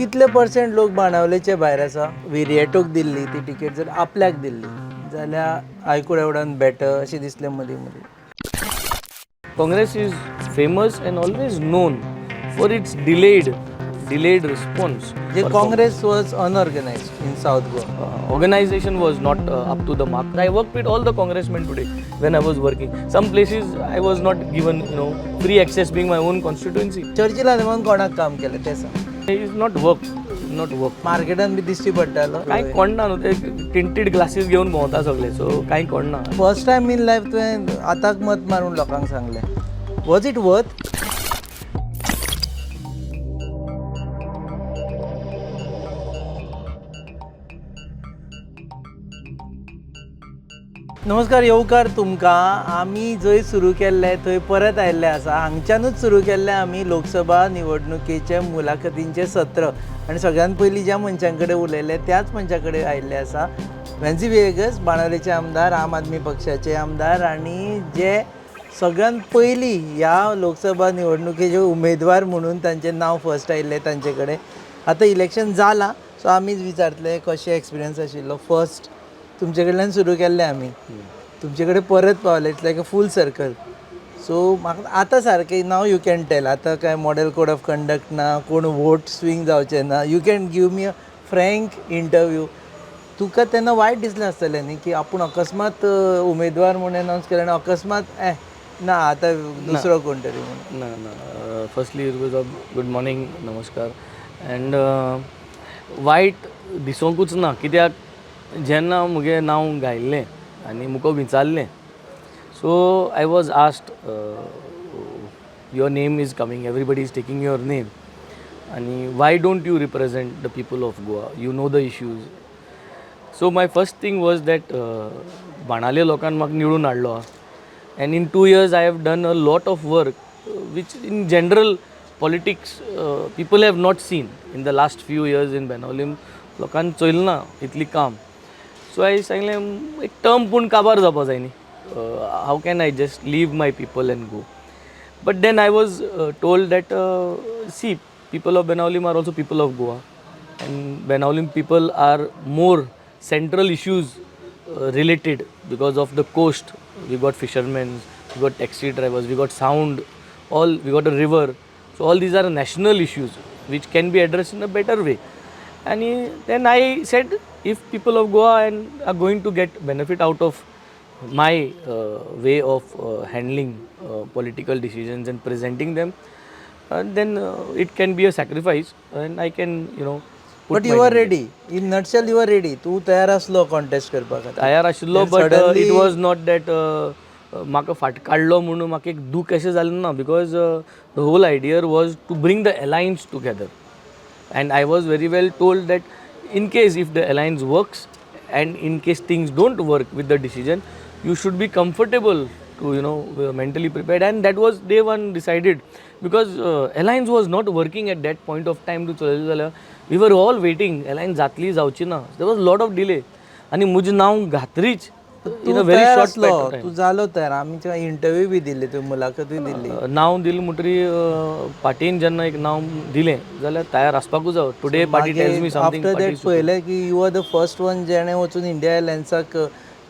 कितले पर्सेंट लोक बाणावलेचे भायर आसा विरियेटोक दिल्ली ती टिकेट जर आपल्याक दिल्ली जाल्यार I could have done better अशें दिसलें मदीं मदीं. Congress is famous and always known for its delayed response. जे Congress was unorganised in South Goa. Organization was not up to the mark. I worked with all the congressmen today when I was working. Some places I was not given, free access being my own constituency. चर्चिला देवान कोणाक काम केलें तें सांग. It is not work. मार्केटान बी दिसची पडटालो. कांय कोणना न्हू ते टिंटेड ग्लासीस घेवन भोंवता सगळे सो कांय कोणना. फर्स्ट टायम इन लायफ तुवें आतांक मत मारून लोकांक सांगलें. Was it worth? नमस्कार, येवकार तुमकां. आमी जंय सुरू केल्ले थंय परत आयिल्ले आसा. हांगच्यानूच सुरू केल्ले आमी लोकसभा निवडणुकेचे मुलाखतींचे सत्र आनी सगळ्यात पयलीं ज्या मनशां कडेन उलयले त्याच मनशा कडेन आयिल्ले आसा वेन्सी वेगस, बाणावलेचे आमदार, आम आदमी पक्षाचे आमदार आनी जे सगळ्यात पयलीं ह्या लोकसभा निवडणुकेचे उमेदवार म्हणून तांचें नांव फर्स्ट आयिल्लें तांचे कडेन. आतां इलेक्शन जालां सो आमीच विचारतले कशें एक्सपिरियन्स आशिल्लो. फर्स्ट तुमचे कडल्यान सुरू केल्लें आमी, तुमचे कडेन परत पावले. It's like a full circle. So म्हाका आतां सारकें नाव यू कॅन टेल. आतां काय मॉडेल कोड ऑफ कंडक्ट ना, कोण वोट स्विंग जावचे ना. You can give me a frank interview. तुका तेन्ना वायट दिसलें आसतलें न्ही की आपूण अकस्मात उमेदवार म्हणून अनावन्स केलें आनी अकस्मात ना आतां दुसरो कोण तरी म्हणून. ना फर्स्टली गुड मॉर्निंग, नमस्कार. एंड वायट दिसोंकूच ना, कित्याक जेन्ना म्हजें नांव घायिल्लें आनी मुको विचारलें so I was asked your name is coming, everybody is taking your name आनी why don't you represent the people of Goa, you know the issues. So my first thing was that Benaulim लोकांनी म्हाका निवडून हाडलो and in 2 years I have done a lot of work which in general politics people have not seen in the last few years in Benaulim. लोकांनी चोयलें ना इतली काम. So हांवें सांगलें एक टर्म पूण काबार जावपा जाय न्ही. How can I just leave my people and go. But then I was told that see people of Benaulim are also people of Goa and Benaulim people are more central issues related because of the coast. We got fishermen, we got taxi drivers, we got sound, we got a river. So all these are national issues which can be addressed in a better way. And then I said, if people of Goa are going to get benefit out of my way of handling political decisions and presenting them, then it can be a sacrifice and I can, put But you were ready. In nutshell, you were ready. तू तयार आसलो contest करपाक. तयार आशिल्लो, but it was not that म्हाका फाट काडलो म्हणून म्हाका एक दूख अशें जालें ना, because the whole idea was to bring the alliance together. And I was very well told that in case if the alliance works and in case things don't work with the decision, you should be comfortable to mentally prepared. And that was day one decided, because alliance was not working at that point of time. To we were all waiting, alliance जातली जावची ना. There was a lot of delay आणि मुझे नाव घातरीच in a very short period of time. तू जालो तयार. आमी तुका interview बी दिल्ली, तुवें मुलाखतूय दिल्ली. नाव दिलें म्हणटरी पार्टीन जेन्ना एक नाव दिलें जाल्यार तयार आसपाकूच जाय. Today party tells me something. After that पळयलें की you are the first one जेणें वचून इंडिया एलायन्साक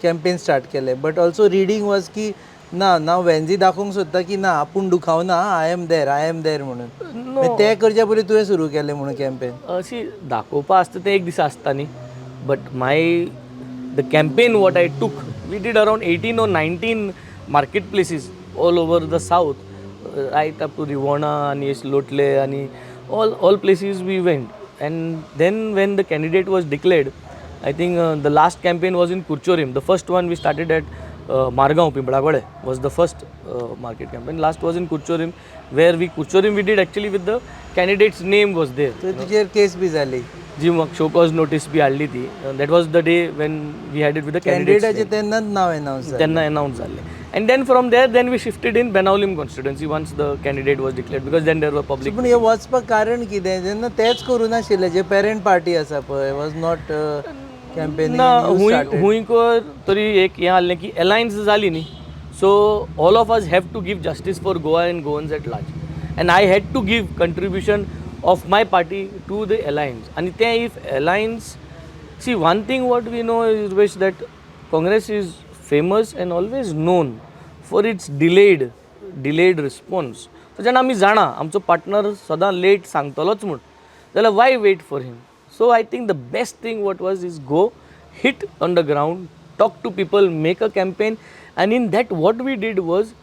कॅम्पेन स्टार्ट केलें. बट ऑल्सो रिडींग वॉज की ना वेन्झी दाखोवंक सोदता की ना आपूण दुखावना, आय एम देर म्हणून. तें करच्या पयलीं तुवें सुरू केलें म्हणून कॅम्पेन. अशी दाखोवपा आसता तें एक दीस आसता न्ही. But the campaign what I took, we did around 18 or 19 marketplaces all over the south, right up to Rivona and Lotle and all places we went. And then when the candidate was declared, I think the last campaign was in Kurchorim. The first one we started at Margaon, Pimpladagode was the first market campaign. Last was in Kurchorim, where Kurchorim we did actually with the candidate's name was there. So तुजेर केस बी जाली. जी म्हाका show cause notice बी हाडली ती. That was the day when we had it with the कॅन्डिडेटाचे तेन्नाच नाव announce जालें. तेन्ना अनावन्स जाल्लें. And then from there then we shifted in Benaulim constituency once the candidate was declared, because then there were public. पूण हे वचपाक कारण कितें? जेन्ना तेच करूं नाशिल्ले, जे पेरंट पार्टी आसा पळय, वॉज नॉट कॅम्पेनिंग. ना हुंयकर तरी एक हें आहलें की अलायन्स जाली न्ही. So all of us have to give justice for Goa and Goans at large. And I had to give contribution of my party to the alliance. And if alliance, see one thing what we know is Rvesh, that Congress is famous and always known for its delayed response. So जेन्ना आमी जाणा आमचो partner सदां late सांगतलोच म्हूण, जाल्यार why wait for him? So I think the best thing what was is go, hit on the ground, talk to people, make a campaign, and in that what we did was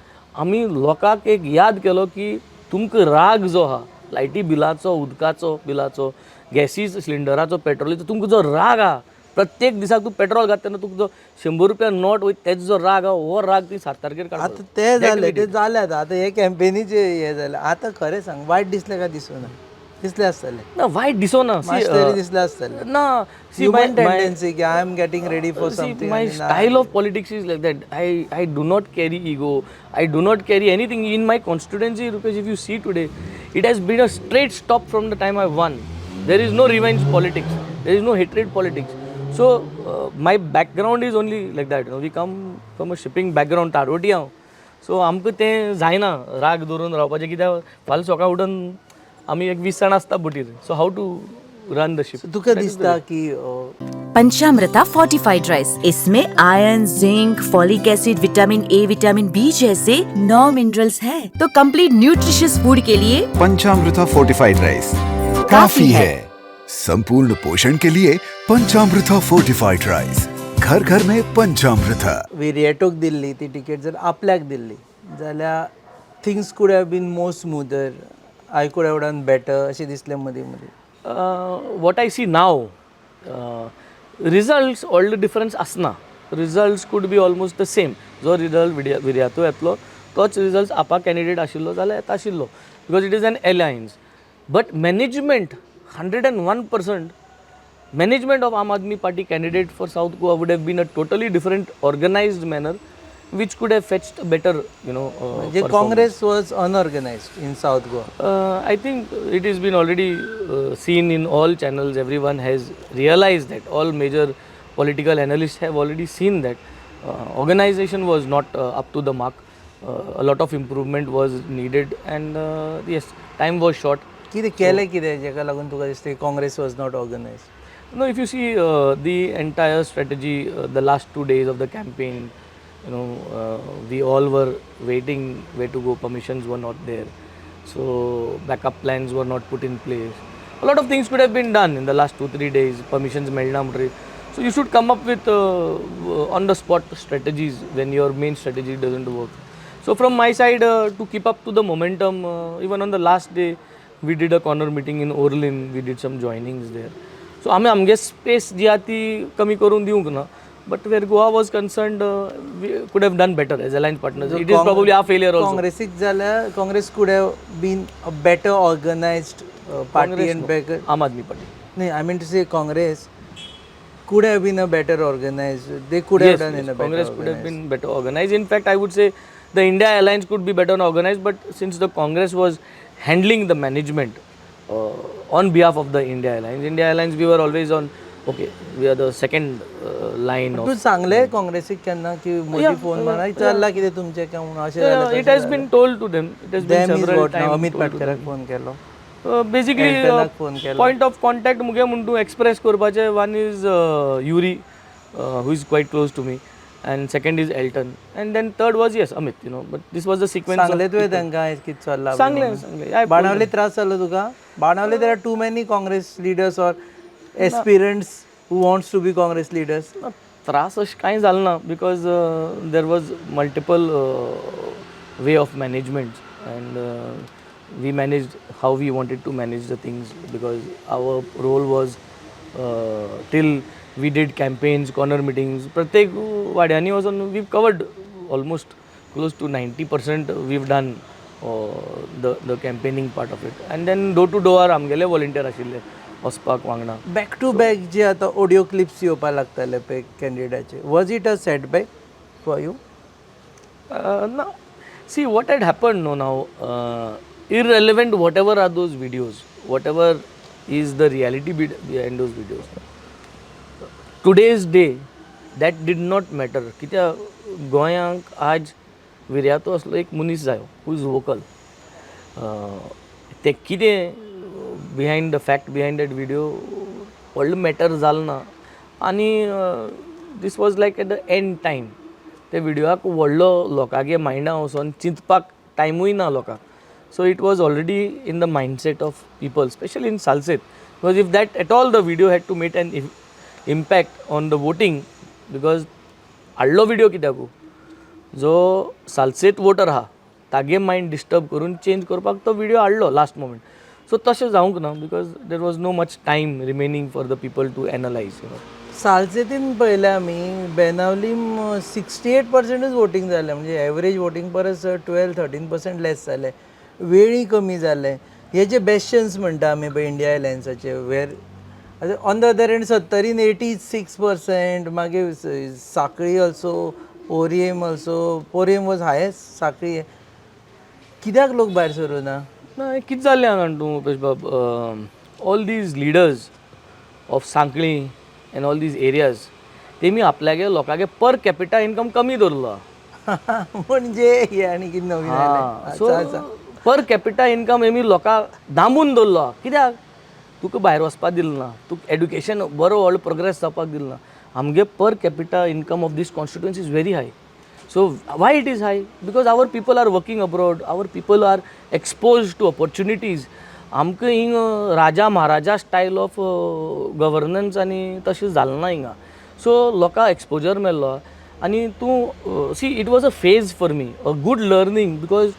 आमी लोकांक एक याद केलो की तुमकां राग जो आहा लायटी बिलाचो, उदकाचो बिलाचो, गॅसीस सिलिंडराचो, पेट्रोलीचो, तुमकां जो राग आहा प्रत्येक दिसाक तूं पेट्रोल घात तेन्ना तुका जो 100 रुपया नोट वयता तेजो जो राग आहा हो राग ती 7 तारखेर काडपाचो. आता ते झाले ते जाल्यात आता हे कॅम्पेनीचे हे जाले आता खरें सांग वायट दिसलें काय दिसूना दिसलें आसतलें ना वायट दिसोना. मातशें तरी दिसलें आसतलें ना सी ह्युमन टेंडन्सी की I am getting ready for see something my style of politics is like that. I do not carry ego, I do not carry anything in my constituency. Rupesh, if you see today, it has been a straight stop from the time I won. There is no revenge politics, there is no hatred politics. So my background is only like that, we come from a shipping background, तारोटी हांव. So आमकां तें जायना राग धरून रावपाचें, कित्याक फाल्यां सकाळ उठून आमी एक 20 जाणां आसता बोटीर. So how to run the ship. तुका दिसता की पंचामृता फोर्टिफाइड राइस, इसमें iron, zinc, folic acid, vitamin A, vitamin B जैसे 9 मिनरल्स हैं, तो कंप्लीट न्यूट्रिशियस फूड के लिए पंचामृता फोर्टिफाइड राइस काफी है. संपूर्ण पोषण के लिए पंचामृता फोर्टिफाइड राइस, घर घर में पंचामृता. विरिएटोक दिल्ली ती टिकेट जर आपल्याक दिल्ली जाल्यार थिंग्स कुड have been more smoother, I could have done better अशें दिसलें मदीं मदीं. what I see now, results all the difference asna. Results could be almost the same. जो result विर्यातो येतलो तोच results आपा candidate आशिल्लो जाल्यार येता आशिल्लो, because it is an alliance. But management 101% management of Aam Aadmi Party candidate for South Goa would have been a totally different organized manner, which could have fetched a better, म्हणजे Congress was unorganised in South Goa. I think it has been already seen in all channels. Everyone has realized that. All major political analysts have already seen that organization was not up to the mark. A lot of improvement was needed, and yes, time was short. कितें केलें कितें जेका लागून तुका दिसता Congress was not organised? No, if you see the entire strategy, the last 2 days of the campaign, we all were waiting where to go. Permissions were not there, so backup plans were not put in place. A lot of things could have been done in the last 2-3 days. Permissions melna mudre. So you should come up with on the spot strategies when your main strategy doesn't work. So from my side, to keep up to the momentum, even on the last day we did a corner meeting in Orlin. We did some joinings there. So आमी आमगे space जी आहा ती कमी करून दिवंक ना. But where Goa was concerned, we could have done better as alliance partners. It is probably our failure also. काँग्रेसीक जाल्यार काँग्रेस कुड have been a better organised party end better. Aam Aadmi Party. No, I mean to say Congress could have been a better organized. They could have done in a better Congress could have organized. been better organized. In fact, I would say the India Alliance could be better organized, but since the Congress was handling the management on behalf of the India Alliance, we were always on, okay, we are the second line to of. सांगले काँग्रेसीक केन्ना की Modi phone मारा चल्ला कितें तुमचें काय म्हणून अशें जालें It has been told to them. It has been them is several what now times. Amit told to them. पाटकराक फोन केलो. Basically, Elton'ak phone केलो. point of contact मुगे म्हणून express करपाचे. One is Yuri, who is quite close to me, and second is Elton, and then third was yes Amit. But this was the sequence. सांगले तुवें तांकां कितें चल्ला सांगले. बाणावले त्रास जालो तुका? Benaulim there are too many Congress leaders or aspirants who wants to be Congress leaders. त्रास अशें कांय जालें ना, because there was multiple way of management, and we managed how we wanted to manage the things, because our role was till we did campaigns, corner meetings, प्रत्येक वाड्यांनी वचून we've covered almost close to 90% we've done the campaigning part of it, and then door to door आमगेले volunteer आशिल्ले वचपाक वांगडा. Back to back जे आतां audio clips येवपाक लागताले पळय कॅन्डिडेटाचे, was it a setback for you? No. See what had happened now, irrelevant whatever are those videos, whatever is the reality behind those videos. Today's day, that did not matter. कित्या गोंयांक आज विर्यातो असलो एक मनीस जायो, हू इज वोकल. ते कितें behind the fact behind that video व्हडलो मॅटर जालो ना आनी this was like at the end time ते व्हिडिओक व्हडलो लोकांगे मायंडां वचोन चिंतपाक टायमूय ना लोकांक so it was already in the mindset of people specially in Salcete because if that at all the video had to make an impact on the voting because हाडलो video कित्याकू जो सालसेत वोटर आहा तागे मायंड डिस्टर्ब करून change करपाक तो video हाडलो last moment so तशें जावंक ना because there was no much time remaining for the people to analyse सालसेतीन पळयलें आमी बेनावलीम 68%च वोटींग जालें म्हणजे एवरेज वोटींग परस 12-13% लेस जालें वेळी कमी जालें हे जे बेस्शन्स म्हणटा आमी पळय इंडिया एलायन्साचे वेर ऑन द अदर हँड 70 86% मागीर Sanquelim also Poriem also Poriem was highest Sanquelim कित्याक लोक भायर सरूना ना कितें जाल्लें हांगा तूं उपेश बाब all these leaders of Sanquelim and all these areas तेमी आपल्यागे लोकांगे पर कॅपिटा इनकम कमी दवरलो म्हणजे हे आनी कितें नवीन आयलें सो पर कॅपिटा इनकम हेमी लोकांक दामून दवरलो कित्याक तुका भायर वचपाक दिलें ना तुका एड्युकेशन बरो व्हडलो प्रोग्रेस जावपाक दिलें ना आमगे per capita income of this constituency is very high so why it is high because our people are working abroad our people are expose to opportunities आमकां हिंग राजा महाराजा स्टायल ऑफ गवर्नन्स आनी तशें जालें ना हिंगा सो लोकांक एक्सपोजर मेळ्ळो आनी तूं see it was a phase for me a good learning because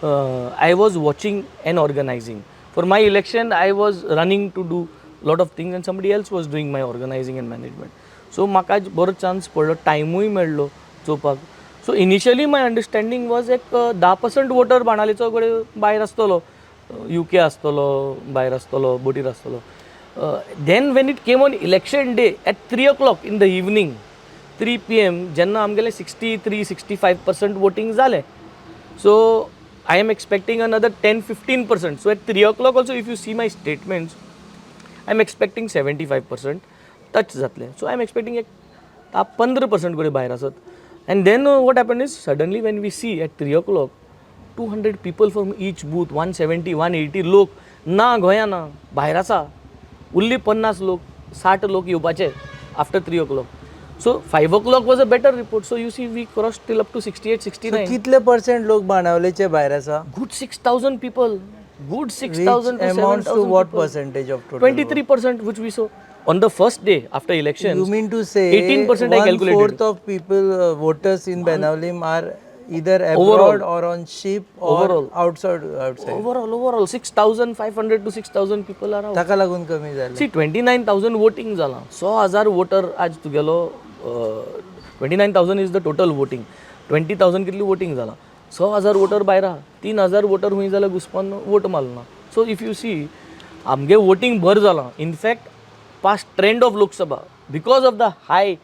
I was watching and organising for my election I was running to do lot of things and somebody else was doing my organising and management so म्हाका बरो chance पडलो टायमूय मेळ्ळो चोवपाक so initially my understanding was एक 10% voter बाणालेचो कडेन भायर आसतलो UK आसतलो भायर आसतलो बोटीर आसतलो then when it came on election day at 3 o'clock in the evening 3 PM जेन्ना आमगेले 63-65% वोटींग जालें so I am expecting another 10-15% so at 3 o'clock also if you see my statements I am expecting 75% touch जातलें so I am expecting एक 15% कडेन भायर आसत and then what happened is suddenly when we see at 3 o'clock 200 people from each booth 170-180 लोक ना गोंया ना भायर आसा उरली 50 लोक 60 लोक येवपाचे after 3 o'clock so 5 o'clock was a better report so you see we crossed till up to 68-69 कितले % लोक बाणावलेचे भायर आसा good 6,000 people good 6,000 to amounts 7,000 to what people. percentage of total 23% which we saw on the first day after elections. You mean to say 18% I calculated. 1/4 of people voters in Benaulim are either abroad or on ship or outside Overall 6,500 to 6,000 people are out. ताका लागून कमी जाले See 29,000 voting जाला 100,000 voter आज तुगेलो 29,000 is the total voting 20,000 कितली voting जाला 100,000 voter भायर आहा 3,000 वोटर हुंय जाल्यार घुसपान वोट मारना सो इफ यू सी आमगे वोटिंग बर जाला in fact past trend of Lok Sabha because of the high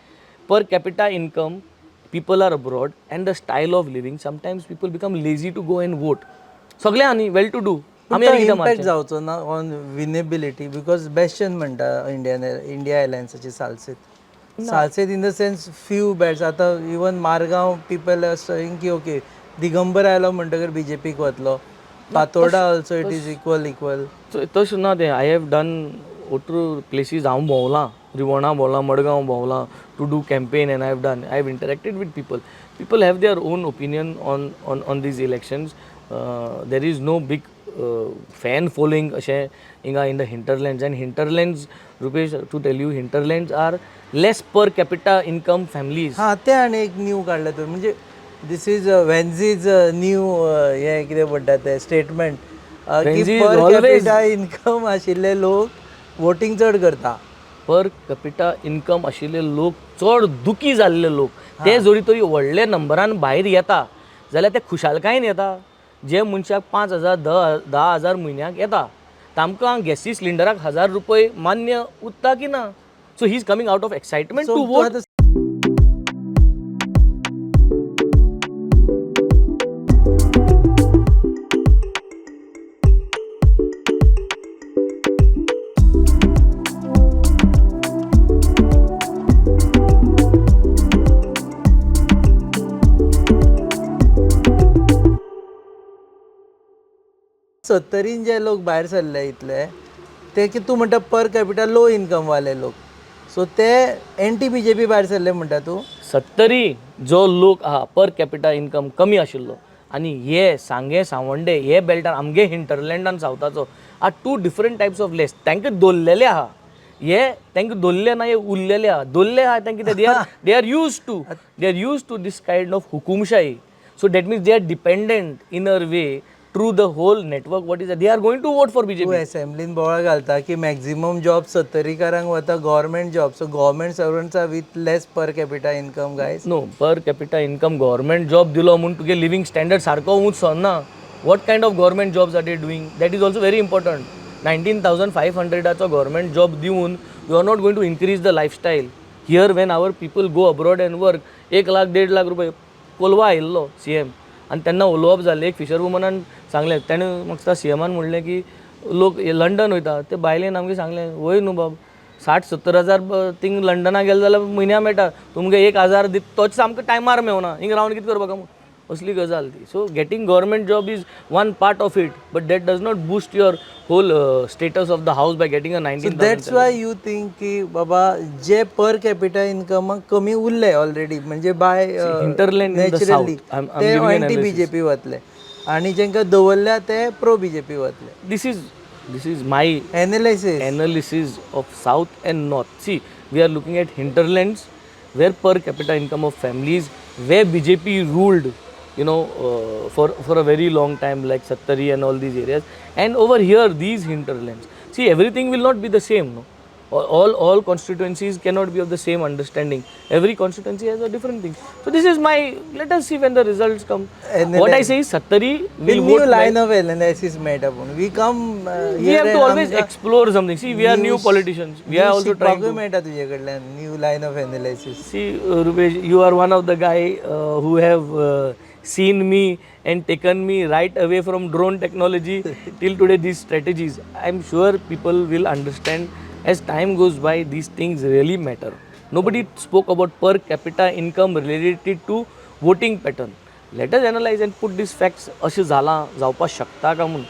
per capita income people are abroad and the style of living sometimes people become lazy to go and vote सगळे आनी वेल to do impact जावचो ना on winnability because बेस्टन म्हणटा India एलायन्साची Salcete in the sense few bets आतां even Margao people are saying की okay Digambar आयलो म्हणटकर BJPक वतलो Fatorda also it is equal तशें ना तें I have done other places हांव भोंवलां रिवोणा भोंवलां मडगांव भोंवलां to do campaign and I have interacted with people have their own opinion on these elections there is no big fan following अशें हिंगा in the hinterlands and hinterlands Rupesh to tell you hinterlands are less per capita income families हां ते आनी एक new काडलें तुवें म्हणजे this is वेन्झीज new हें कितें म्हणटा तें स्टेटमेंट पर कॅपिटा इनकम आशिल्ले लोक वोटींग चड करता पर कॅपिटा इनकम आशिल्ले लोक चड दुखी जाल्ले लोक ते जोरी तरी व्हडले नंबरान भायर येता जाल्यार ते खुशालकायेन येता जे मनशाक 5,000 10,000 म्हयन्याक येता तांकां गॅसी सिलिंडराक 1,000 रुपये मान्य उरता की ना so he is coming out of excitement to vote सत्तरीन जे लोक भायर सरले इतले ते की तूं म्हणटा पर कॅपिटा लो इनकमवाले लोक, सो ते एंटी BJP भायर सरले म्हणटा तूं. 70 जो लोक आहा पर कॅपिटा इनकम कमी आशिल्लो आनी हे सांगे सावंडे हे बेल्टार आमगे हिंटरलँडान सावथाचो आर 2 डिफरंट टायप्स ऑफ लेस. तांकां दवरलेले आहा, हे तांकां दवरले ना, हे उरलेले आहा. दवरले आहा तांकां they are used to this kind of हुकुमशाही. So that means they are dependent in our way through the whole network what is they are going to vote for तूं BJP. असेंब्लीन बोवाळ घालता की मॅक्झिमम जॉब 70कारांक वता government job, so government servants are with less per capita income guys. No, per capita income government job दिलो म्हणून तुगे लिव्हिंग स्टँडर्ड सारको उंच सरना. What kind of government jobs are they doing, that is also very important. 19,500 government job दिवन you are not going to increase the lifestyle. Here when our people go abroad and work, 1 lakh 1.5 lakh रुपये कोलवा आयिल्लो CM, आनी तेन्ना उलोवप जालें. एक fissure वुमनान सांगलें, ताणें म्हाका CMान म्हणलें की लोक लंडन वयता, ते बायलेन आमगे सांगलें वय न्हू बाब, 60-70 हजार थिंग लंडनाक गेले जाल्यार म्हयन्या मेळटा, तुमगे 1,000 दित तोच सामको टायमार मेवना, हिंग रावन कितें करपाक असली गजाल ती. So getting government job is one part of it, but that does not boost your whole status of the house by getting a 19,000. That's why you think की बाबा जे पर कॅपिटा इनकमाक कमी उरले ऑलरेडी, म्हणजे by hinterland in the naturally south. I'm ते giving anti analysis. BJP वतले आनी जेंकां दवरल्या ते प्रो BJP वतले. This is my analysis analysis of south and north. See, we are looking at hinterlands where per capita income of families, where BJP ruled, for a very long time, like Sattari and all these areas. And over here, these hinterlands, see, everything will not be the same, no. All constituencies cannot be of the same understanding. Every constituency has a different thing. So this is my, let us see when the results come. What I say is Sattari will new vote line of analysis made up. We come we have to always explore something. See, we are new politicians. We are also trying to. मेळटा तुजे कडल्यान new line of analysis. See, Rupesh, you are one of the guy who have seen me and taken me right away from drone technology till today these strategies. I am sure people will understand as time goes by these things really matter. Nobody spoke about per capita income related to voting pattern. Let us analyze and put these facts अशें जाला जावपाक शकता काय म्हणून.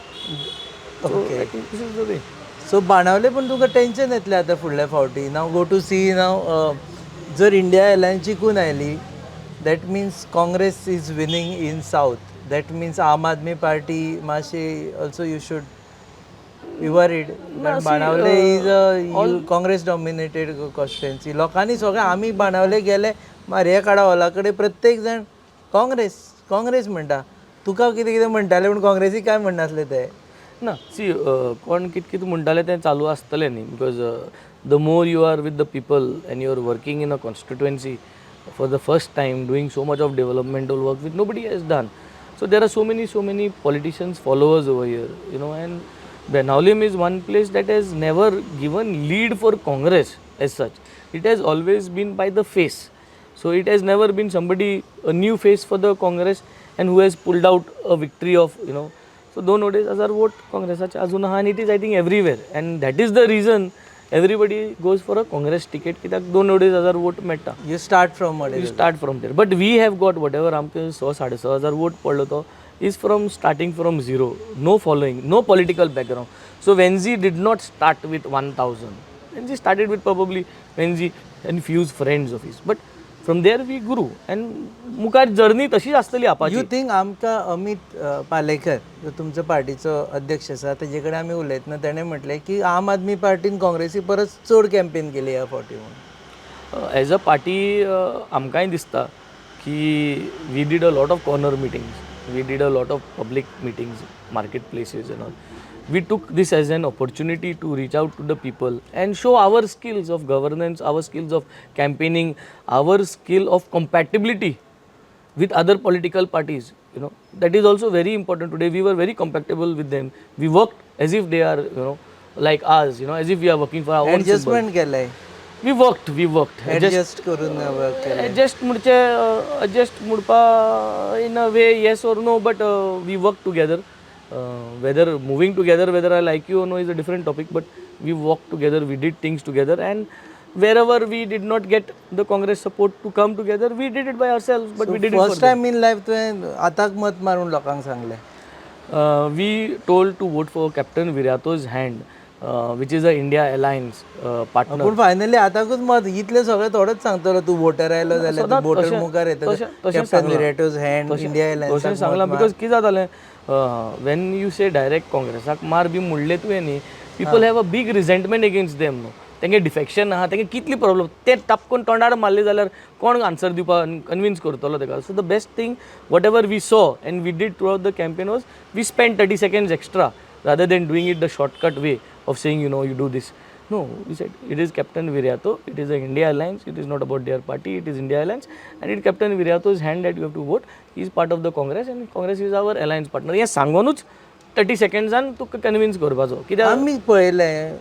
Okay. I think this is the way. So Benaulim पण तुका tension येतलें आतां फुडल्या फावटी. नाव गो टू सी नाव जर इंडिया एलायन्स जिखून आयली, that means Congress is winning in south. That means Aam Aadmi Party मातशी also you should be worried. कारण Benaulim is a Congress dominated constituency. लोकांनी सगळे आमी बाणावले गेले मारयेकाडा हॉला कडेन प्रत्येक जाण काँग्रेस म्हणटा. तुका कितें कितें म्हणटाले पूण काँग्रेसीक काय म्हणनासले ते. ना, सी, कोण कितें म्हणटाले तें चालू आसतलें न्ही, because the more you are with the people and you are working in a constituency for the first time, doing so much of developmental work which nobody has done. So there are so many politicians, followers over here, and Benaulim is one place that has never given lead for Congress as such. It has always been by the face. So it has never been somebody, a new face for the Congress and who has pulled out a victory of, So 2 नोडेज हजार vote काँग्रेसाचे अजून आहा, and it is I think everywhere, and that is the reason everybody goes for a Congress ticket कित्याक 2 नोडेज हजार vote मेळटा. You start from what? You start from there. But we have got whatever आमचे 6-6.5 हजार vote पडलो तो is from starting from zero, no following, no political background. So Venzi did not start with 1,000. Venzi started with probably Venzi and few friends of his. But from there we grew and मुखार journey तशीच आसतली Apache. You think आमकां अमित पालेकर जो तुमचो पार्टीचो अध्यक्ष आसा तेजे कडेन आमी उलयतना तेणें म्हटलें की आम आदमी पार्टीन काँग्रेसी परस चड कॅम्पेन केली ह्या फावटी म्हणून. एज अ पार्टी आमकांय दिसता की we did a lot of corner meetings, we did a lot of public meetings, market places and all. We took this as an opportunity to reach out to the people and show our skills of governance, our skills of campaigning, our skill of compatibility with other political parties. That is also very important. Today we were very compatible with them. We worked as if they are, like us, as if we are working for our own symbol. Adjustment केलें. We worked. Adjust करून work केलें. Adjust mudpa in a way, yes or no, but we work together. Whether moving together, whether I like you or no is a different topic, but we walked together, we did things together, and wherever we did not get the Congress support to come together, we did it by ourselves, but we did it for first time in life तुवें आताक मत मारून लोकांक सांगलें. We told to vote for Captain Virato's hand which is a India alliance partner. पूण finally आतांकूच मत इतले सगळे थोडेच सांगतलो तूं वोटर आयलो जाल्यार तूं वोटर मुखार येता कॅप्टन विराटोज हँड इंडिया तशें सांगलां बिकॉज कितें जातालें वेन यू से डायरेक्ट काँग्रेसाक मार बी म्हणले तुवें न्ही people have a big resentment against them न्हू. तेंगे डिफेक्शन आहा तेंगे कितली प्रॉब्लम ते टापकून तोंडार मारले जाल्यार कोण आन्सर दिवपाक कन्विन्स करतलो तेका. So the best thing whatever we saw and we did throughout the campaign was we spend 30 seconds extra rather than doing it the shortcut way of saying you do this. No, we said it is Captain Viriato, it is a India Alliance, it is not about their party, it is India Alliance and it Captain Viriato's hand that you have to vote. He is part of the Congress and Congress is our alliance partner. हे सांगूनच 30 seconds तुका convince करपाचो कित्याक आमी पळयलें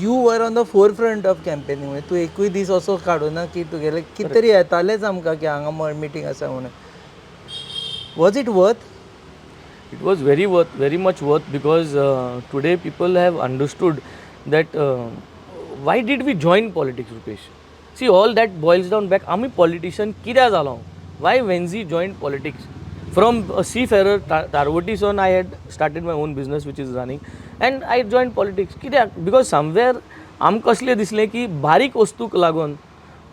you were on the forefront of campaigning म्हणजे तूं एकूय दीस असो काडूना की तुगेले कितें तरी येतालेच आमकां की हांगा मिटींग आसा म्हणून. Was it worth? It was very much worth because today people have understood that why did we join politics, Rupesh? See, all that boils down back. आमी politician कित्याक जालो? Why Venzi joined politics? From a seafarer, Tarvoti son, I had started my own business which is running and I joined politics. कित्याक? Because somewhere आमकां कसलें दिसलें की बारीक वस्तूक लागून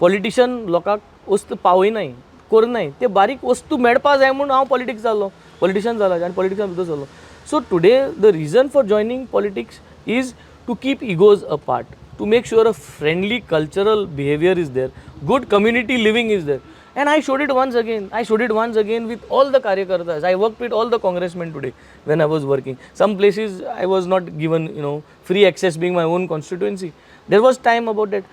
politician लोकांक वस्त पावयनाय करनाय ते बारीक वस्तू मेळपा जाय म्हणून हांव पॉलिटिक्स जालो पॉलिटिशियन जाला आनी पॉलिटिक्सान भितर सरलो. So today the reason for joining politics is to keep egos apart, to make sure a friendly cultural behaviour is there, good community living is there. And I showed it once again with all the Karyakartas. I worked with all the congressmen today when I was working. Some places I was not given, free access being my own constituency. There was time about that.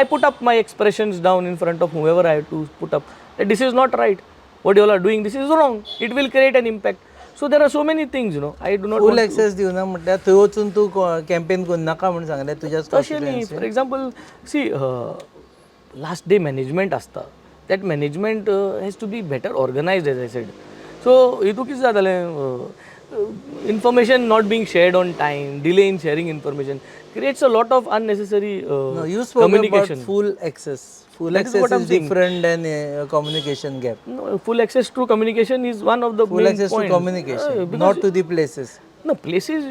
I put up my expressions down in front of whoever I had to put up. That this is not right. What you all are doing, this is wrong. It will create an impact. So there are so many things, I do not full access दिवना म्हटल्यार थंय वचून तूं campaign करून नाका म्हणून सांगलें तुज्याच तशें न्ही. For example see last day management आसता. that management has to be better organized, as I said. So हितू कितें जातालें information not being shared on time, delay in sharing information creates a lot of unnecessary you spoke communication. about full access. Full That is access what I'm is saying. different than communication gap. No, full access to communication is one of the Full main access points. to communication, Because- not to the places. No, places,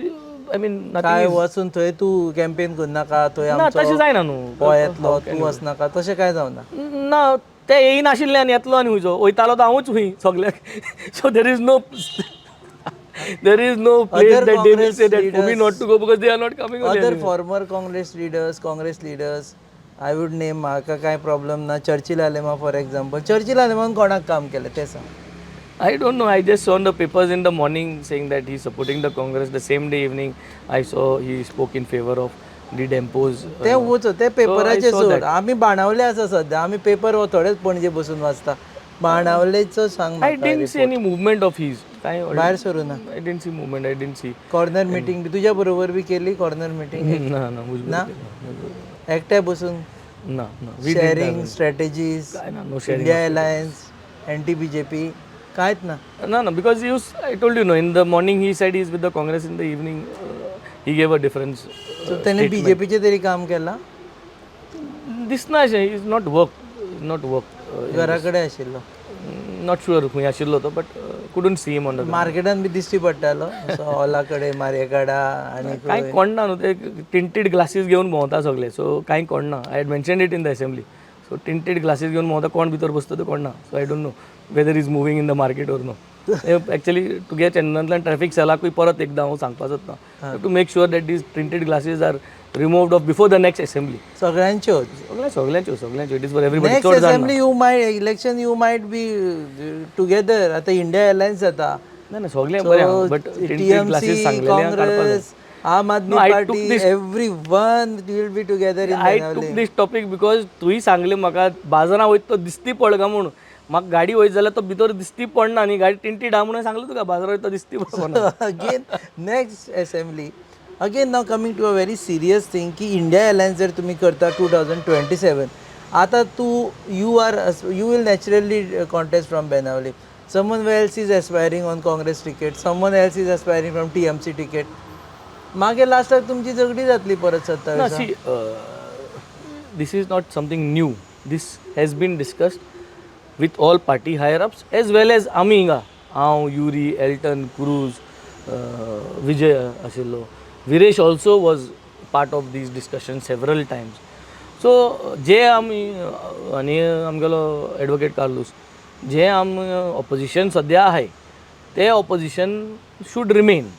I mean, nothing काय is... वचून थंय तूं campaign करनाका थंय ना तशें जायना न्हू. पळय येतलो तूं वचनाका तशें काय जावना. ना ते येयनाशिल्ले आनी येतलो आनी हुंयचो वयतालो तो हांवूच हुंय सगल्याक. So there is no place Other that they will Congress say that for me leaders- not to go because they are not coming only. Other former Congress leaders, I would name म्हाका काय problem ना. Churchill आलेमा for example, Churchill आलेमान कोणाक काम केलें तें सांग. I don't know. I just saw in the papers in the morning saying that he's supporting the Congress. The same day evening, I saw he spoke in favor of the depots. ते वच ते पेपराचे saw सोड. that. आमी बाणावले आसा सद्या. आमी paper हो थोडेच पणजे बसून वाचता. बाणावलेचो सांग I म्हाका didn't see any movement of his. भायर सरूं ना. I didn't see movement. I didn't see. Corner meeting बी तुज्या बरोबर बी केली कॉर्नर मिटींग ना ना मुझे ना एकट्या बसून ना ना. We didn't sharing have strategies काय ना, no sharing. India alliance anti BJP कांयच ना. No, no, because he was, I told you, no, in the morning he said he's with the Congress, in the evening he gave a different so तेणे बीजेपीचे तरी काम केलां. दिसना अशें, he's not worked. घरा कडेन आशिल्लो. Not sure खंय आशिल्लो तो, but couldn't see him on the ground. मार्केटान बी दिश्टी पडटालो हॉला कडेन मार्येकाडा आनी कांय कोणना न्हू ते टिंटेड ग्लासीस घेवन भोंवता सगळे, सो कांय कोणना. I had mentioned it in the assembly. So tinted glasses घेवन भोंवता, कोण भितर बसता तो कोणना. So I don't know whether is moving in the market or no. Actually तुगे चेन्नईंतल्यान ट्रॅफिक सेलाकूय परत एकदा हांव सांगपाचोच ना to make sure that these printed glasses are removed off before the next assembly. सगळ्यांच्योच. सगळ्यांच्यो it is for everybody. Next assembly you might election you might be together. आतां इंडिया अलायन्स जाता. ना ना सगळे बरे आहा, बट टिंटेड ग्लासीस सांगलेले हांव काडपाक जाय. काँग्रेस आम आदमी No, I party took this- everyone will be together in I टूक दीस टॉपीक बिकॉज तुवें सांगलें म्हाका बाजारां वयता तो दिसती पड काय म्हणून. म्हाका गाडी वयत जाल्यार तो भितर दिसती पडना आनी गाडी टिंटीड आहा म्हणून सांगलें तुका बाजारां वयता तो दिसती पडना. Again next assembly again now coming to a very serious thing की इंडिया अलायन्स जर तुम्ही करता 2027 आता you will naturally contest from Benaulim. Someone else is aspiring on Congress ticket, someone else is aspiring from TMC ticket. मागे लास्टाक तुमची झगडी जातली परत ना 27. See this is not something new. This has been discussed with all party higher ups as well as आमी हिंगा हांव, युरी, एल्टन, क्रूज, विजय आशिल्लो, Viresh also was part of these discussions several times. So जे आमी आनी आमगेलो advocate Carlos जे opposition सद्या आहे ते opposition should remain,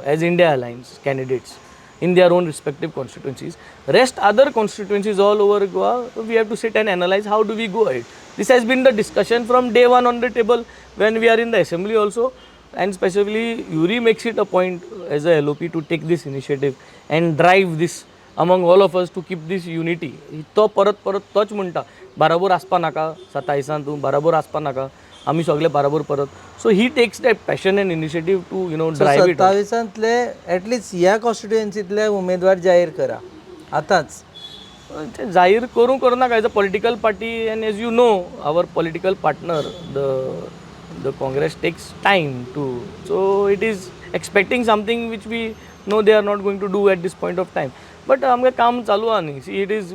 as India Alliance candidates in their own respective constituencies. Rest other constituencies all over Goa, we have to sit and analyze how do we go ahead. This has been the discussion from day one on the table when we are in the assembly also, and specifically Yuri makes it a point as a LOP to take this initiative and drive this among all of us to keep this unity. तो परत तोच म्हणटा बराबर आसपा नाका 27 तूं बराबर आसपा नाका आमी सगळे बराबर परत. So he takes that passion and initiative to drive it. 27तले ॲटलिस्ट ह्या कॉन्स्टिट्युएन्सीतले उमेदवार जाहीर करा आतांच. ते जाहीर करूं करनाका as a political party and as you know our political partner the Congress takes time too. So it is expecting something which we know they are not going to do at this point of time. But आमगे काम चालू आहा न्ही. See it is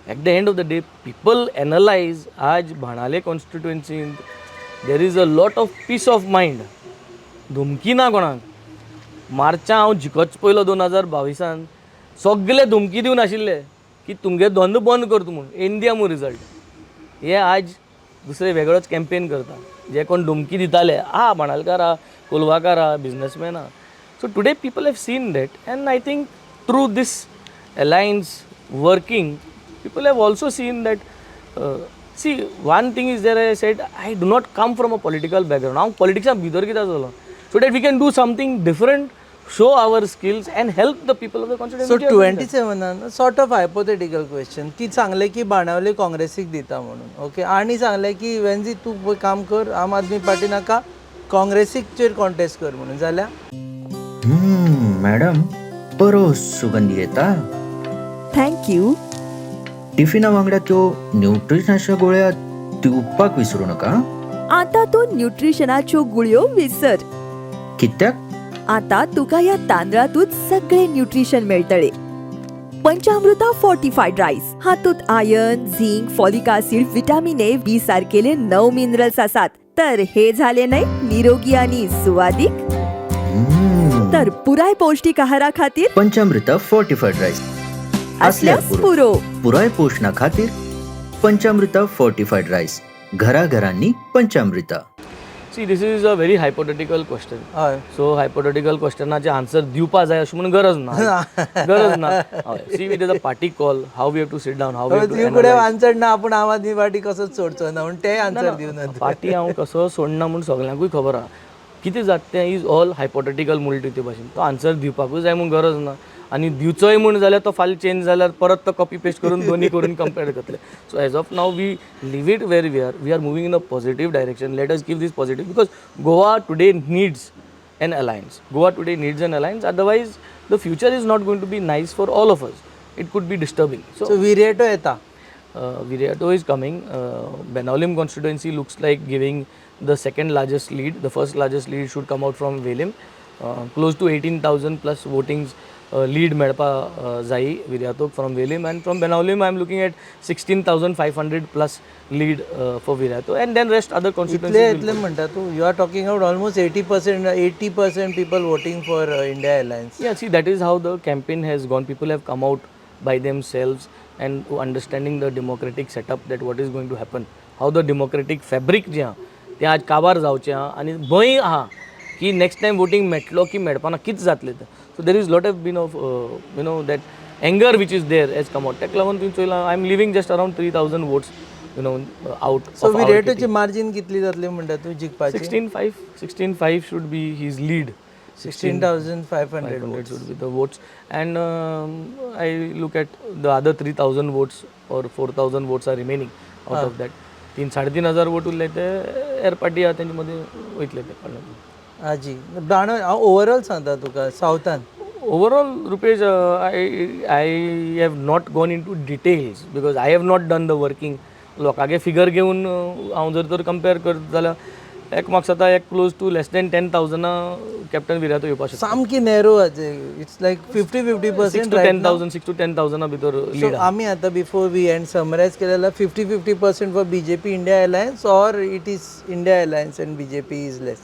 eight the end of the day people analyse आज भाणाले कॉन्स्टिट्युएन्सींत there is a lot of peace of mind. धुमकी ना कोणाक. मार्चा हांव जिखच पयलो 2022 सगळे धुमकी दिवन आशिल्ले की तुमगे धंद बंद कर तूं म्हूण इंडिया मू रिजल्ट. हे आज दुसरे वेगळोच कॅम्पेन करता. जे कोण धुमकी दिताले बाणालकार कोलवाकार businessman so today people have seen that and I think through this alliance working people have also seen that see one thing is there, I said I do not come from a political background. हांव पॉलिटिक्सान भितर कित्याक जालो so that we can do something different, show our skills and help the people of the constituency. So 27 sort of hypothetical question की सांगले की बाणावले काँग्रेसीक दिता म्हणून okay आणि सांगले की वेनजी तू काम कर आम आदमी पार्टी नाका काँग्रेसीकचेर कॉन्टेस्ट कर म्हणून जाल्यार मॅडम बरो सुगंधी येता. थँक्यू. टिफिना वांगडा त्यो न्यूट्रिशनाच्या गोळ्या दिवपाक विसरू नका. आता तू न्यूट्रिशनाच्यो गुळयो विसर. कित्याक? आता तुका या तांदळातूच सगळे न्यूट्रिशन मेळटले. पंचामृता फोर्टिफाईड राईस हातूंत iron, zinc, folic acid, vitamin A, B सारकेले 9 मिनरल्स आसात. तर हे झाले नाही निरोगी आणि सुवादिक. तर पुराय पौष्टिक आहारा खातीर पंचामृता फोर्टिफाईड राईस असल्यास पुरो. पुराय पोषणा खातीर पंचामृता फोर्टिफाईड राईस. घराघरांनी पंचामृता. See this is a very hypothetical question. हय सो हायपोथेटिकल क्वेश्चनाचे आन्सर दिवपा जाय अशें म्हणून गरज ना. गरज ना. See it is a party call how we have to sit down how we तुझे कडेन आन्सर ना आपूण आम आदमी पार्टी कसोच सोडचो ना म्हणून ते आन्सर दिवना. पार्टी हांव कसो सोडना म्हणून सगळ्यांकूय खबर आहा. कितें जाता तें इज ऑल हायपोथेटिकल म्हणटा ते भाशेन. तो आन्सर दिवपाकूय जाय म्हूण गरज ना आनी दिवचोय म्हूण जाल्यार तो फाल्यां चेंज जाल्यार परत तो कॉपी पेस्ट करून दोन्ही करून कंपेर करतले. So as of now we leave it where we are moving in a positive direction. Let us give this positive because Goa today needs an alliance. Goa today needs an alliance. Otherwise the future is not going to be nice for all of us. It could be disturbing. So विरेटो येता. Viriato is coming. Benaulim constituency looks like giving the second largest lead. The first largest lead should come out from Velim. Close to 18,000 plus votings lead मेळपा जाई Viriato from Velim, and from Benaulim I am looking at 16,500 plus lead for Viriato, and then rest other constituencies. इतले म्हणटा तू you are talking about almost 80% people voting for India Alliance. Yeah, see that is how the campaign has gone. People have come out by themselves and understanding the democratic setup, that what is going to happen, how the democratic fabric जे आहा ते आज काबार जावचें आहा आनी भंय आहा की नेक्स्ट टायम वोटींग मेळटलो की मेळपाना कितें जातलें तें. So there is lot of been of that anger which is there as come out. ताका लागून तुवें चोयलां I am leaving just around 3,000 votes out. So विरेटोची मार्जिन कितली जातली म्हणटा तू जिखपाची? 16,500 should be his lead. 16,500 should be the votes, and I look at the other 3,000 votes or 4,000 votes are remaining out of that. 3,500 vote उरले ते air party आहा तेंचे मध्ये वयतले ते कोणाक. आजी बाणा हांव ओवरऑल सांगता तुका सावथान. Overall, Rupesh, I have not gone into details because I have not done the working. लोकांगे फिगर घेवन हांव जर तर कंपेर करत जाल्यार एक म्हाका जाता एक क्लोज टू लेस दॅन 10,000 कॅप्टन विरातो येवपाक शकता. सामकी नॅरो इट्स लायक 50-50% 6 to 10,000 भितर लीड. आमी आतां बिफोर वी एंड समरायज केलेला 50-50% फॉर बीजेपी इंडिया अलायन्स, और it is India alliance end BJP is less.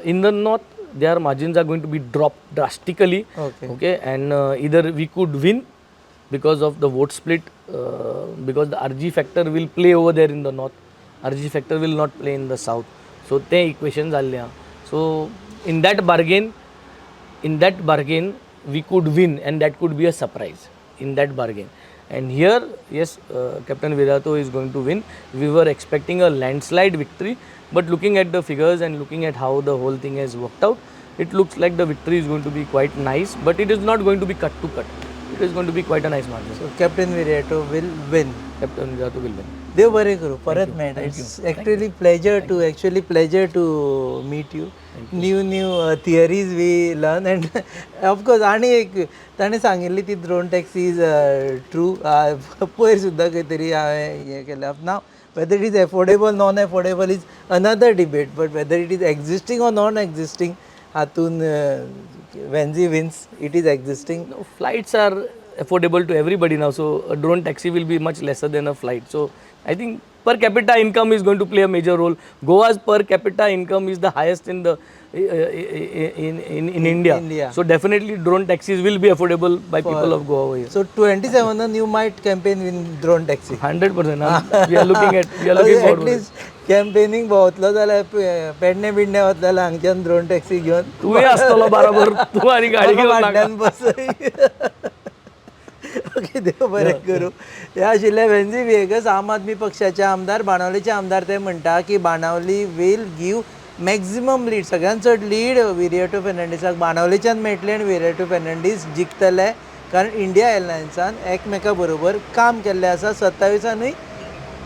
In the north their margins are going to be dropped drastically. Okay. And either we could win because of the vote split, because the RG factor will play over there in the north, RG factor will not play in the south. So ते equation जाल्ले आहा. So in that bargain we could win, and that could be a surprise in that bargain. And here, yes, Captain Virato is going to win. We were expecting a landslide victory, but looking at the figures and looking at how the whole thing has worked out, it looks like the victory is going to be quite nice, but it is not going to be cut to cut. It is going to be quite a nice margin. So Captain Virato will win. Captain Virato will win. देव बरें करूं परत मेळटा it's actually pleasure to meet you new theories we learn and of course आनी एक ताणें सांगिल्ली ती drone taxi is true पयर सुद्दां खंय तरी हांवें हें केलें now whether it is affordable non affordable is another debate but whether it is existing or non existing हातून वेन्झी विन्स it is existing. No, flights are affordable to everybody now, so a drone taxi will be much lesser than a flight. So I think per capita income is going to play a major role. Goa's per capita income is the highest in the in India. So definitely drone taxis will be affordable by people of Goa over here. So 27 you might campaign in drone taxi. 100%. We are looking forward. At least campaigning भोंवतलो जाल्यार पेडणे बिडणे वतलो हांगच्यान drone taxi घेवन तुवें आसतलो बरोबर, तूं आनी गाडी घेवन नाका. फाटल्यान बसय. ओके देव बरें करूं. हे आशिल्ले वेन्झी विएगस आम आदमी पक्षाचे आमदार, बाणावलेचे आमदार. ते म्हणटा की Benaulim will give maximum lead, सगळ्यांत चड लीड विरिएटो फेर्नांडीसाक बाणावलेच्यान मेळटलें आनी विरिएटो फेर्नांडीस जिखतले कारण इंडिया एअरलायन्सान एकमेका बरोबर काम केल्लें आसा. 27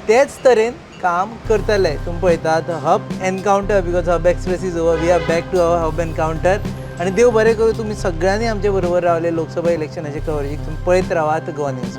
तेच तरेन काम करतले. तुमी पळयतात hub encounter because hub express is over, we are back to our hub encounter. आनी देव बरें करूं तुमी सगळ्यांनी आमचे बरोबर रावले लोकसभा इलेक्शनाचे कवरेजीक. तुमी पळयत रावात गोवा न्यूज.